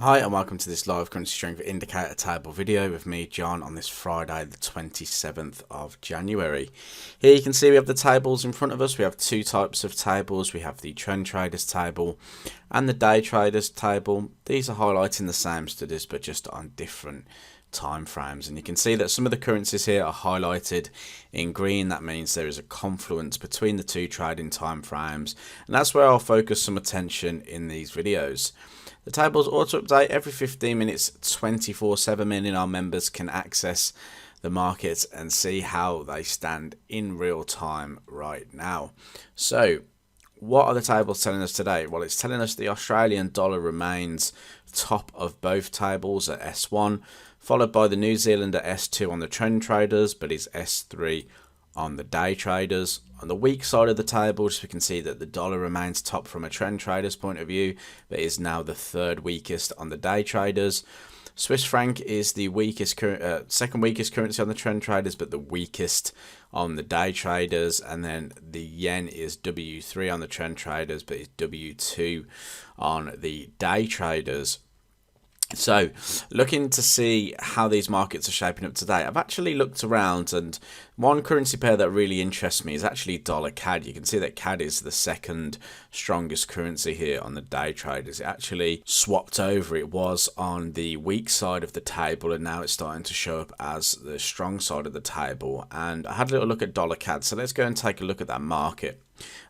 Hi and welcome to this live currency strength indicator table video with me, John, on this Friday the 27th of January. Here you can see we have the tables in front of us. We have two types of tables. We have the trend traders table and the day traders table. These are highlighting the same studies but just on different time frames, and you can see that some of the currencies here are highlighted in green. That means there is a confluence between the two trading time frames, and that's where I'll focus some attention in these videos. The tables auto update every 15 minutes 24/7, meaning our members can access the markets and see how they stand in real time right now. So what are the tables telling us today? Well, it's telling us the Australian dollar remains top of both tables at S1, followed by the New Zealand at S2 on the trend traders, but is S3 on the day traders. On the weak side of the table, we can see that the dollar remains top from a trend trader's point of view, but is now the third weakest on the day traders. Swiss franc is the weakest, second weakest currency on the trend traders, but the weakest on the day traders. And then the yen is W3 on the trend traders, but is W2 on the day traders. So looking to see how these markets are shaping up today, I've actually looked around, and one currency pair that really interests me is actually dollar CAD. You can see that CAD is the second strongest currency here on the day traders. It actually swapped over. It was on the weak side of the table, and now it's starting to show up as the strong side of the table. And I had a little look at dollar CAD, so let's go and take a look at that market.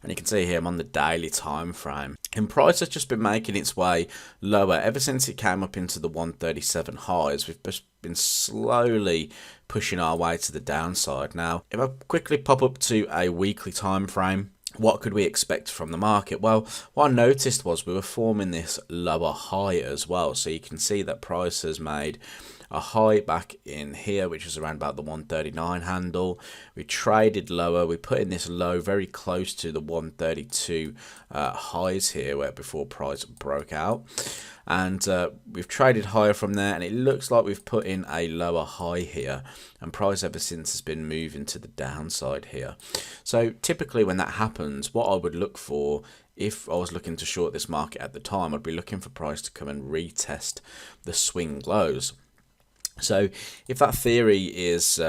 And you can see here I'm on the daily time frame, and price has just been making its way lower ever since it came up into the 137 highs. We've just been slowly pushing our way to the downside. Now, if I quickly pop up to a weekly time frame, what could we expect from the market? Well, what I noticed was we were forming this lower high as well. So you can see that price has made a high back in here, which is around about the 139 handle. We traded lower. We put in this low very close to the 132 highs here, where before price broke out. And we've traded higher from there, and it looks like we've put in a lower high here, and price ever since has been moving to the downside here. So typically when that happens, what I would look for, if I was looking to short this market at the time, I'd be looking for price to come and retest the swing lows. So if that theory is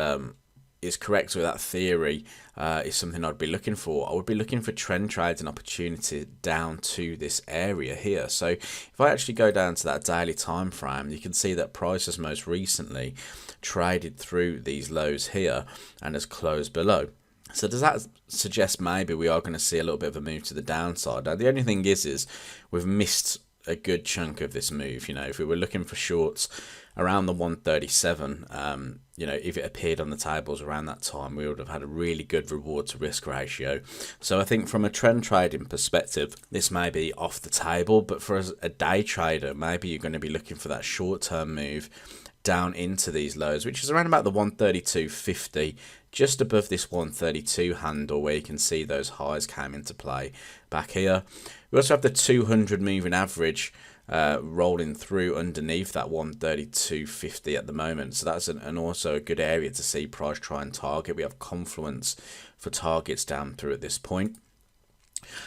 correct, or that theory is something I'd be looking for, I would be looking for trend trades and opportunity down to this area here. So if I actually go down to that daily time frame, you can see that price has most recently traded through these lows here and has closed below. So does that suggest maybe we are going to see a little bit of a move to the downside? Now, the only thing is we've missed a good chunk of this move. You know, if we were looking for shorts around the 137, you know, if it appeared on the tables around that time, we would have had a really good reward to risk ratio. So I think from a trend trading perspective, this may be off the table, but for a day trader, maybe you're going to be looking for that short-term move down into these lows, which is around about the 132.50, just above this 132 handle, where you can see those highs came into play back here. We also have the 200 moving average rolling through underneath that 132.50 at the moment, so that's also a good area to see price try and target. We have confluence for targets down through at this point.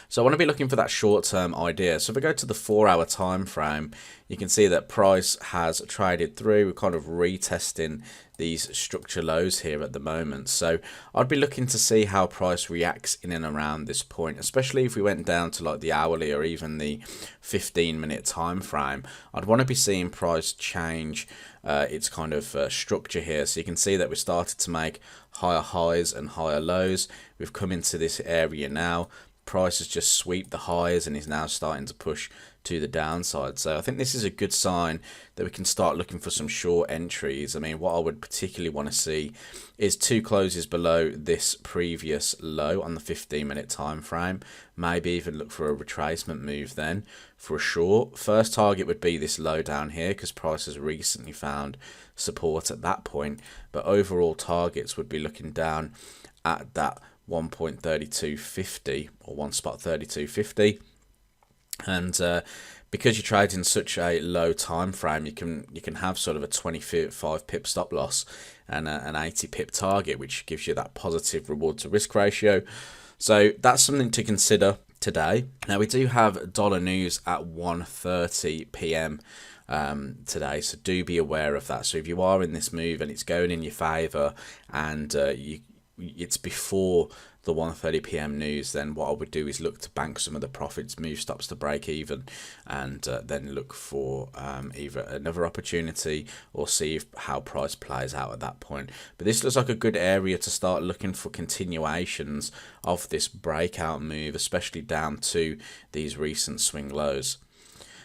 So I want to be looking for that short-term idea. So if we go to the 4-hour time frame, you can see that price has traded through. We're kind of retesting these structure lows here at the moment. So I'd be looking to see how price reacts in and around this point, especially if we went down to like the hourly or even the 15-minute time frame. I'd want to be seeing price change its kind of structure here. So you can see that we started to make higher highs and higher lows. We've come into this area now. Price has just swept the highs and is now starting to push to the downside. So I think this is a good sign that we can start looking for some short entries. I mean, what I would particularly want to see is two closes below this previous low on the 15-minute time frame. Maybe even look for a retracement move then for a short. First target would be this low down here, because price has recently found support at that point. But overall targets would be looking down at that 1.3250 or 1.3250, and because you're trading such a low time frame, you can have sort of a 25 pip stop loss and an 80 pip target, which gives you that positive reward to risk ratio. So that's something to consider today. Now we do have dollar news at 1:30 p.m. today, so do be aware of that. So if you are in this move and it's going in your favor, and it's before the 1:30 p.m. news, then what I would do is look to bank some of the profits, move stops to break even, and then look for either another opportunity or see how price plays out at that point. But this looks like a good area to start looking for continuations of this breakout move, especially down to these recent swing lows.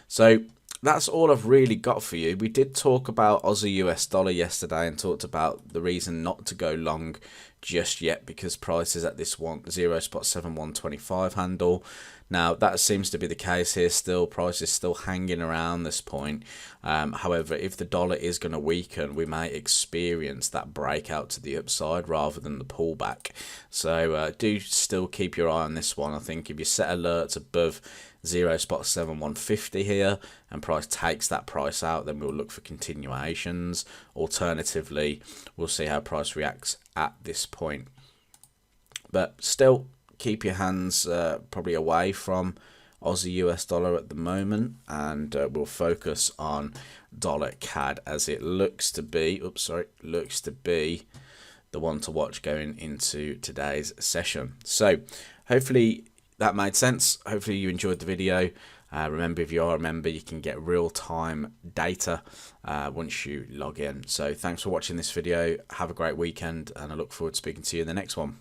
So that's all I've really got for you. We did talk about Aussie US dollar yesterday and talked about the reason not to go long just yet, because price is at this 0.7125 handle. Now that seems to be the case here still. Price is still hanging around this point. However, if the dollar is going to weaken, we may experience that breakout to the upside rather than the pullback. So do still keep your eye on this one. I think if you set alerts above 0.7150 here and price takes that price out, then we'll look for continuations. Alternatively, we'll see how price reacts at this point. But still, keep your hands probably away from Aussie US dollar at the moment, and we'll focus on dollar CAD as it looks to be the one to watch going into today's session. So hopefully that made sense. Hopefully you enjoyed the video. Remember, if you are a member, you can get real-time data once you log in. So thanks for watching this video. Have a great weekend, and I look forward to speaking to you in the next one.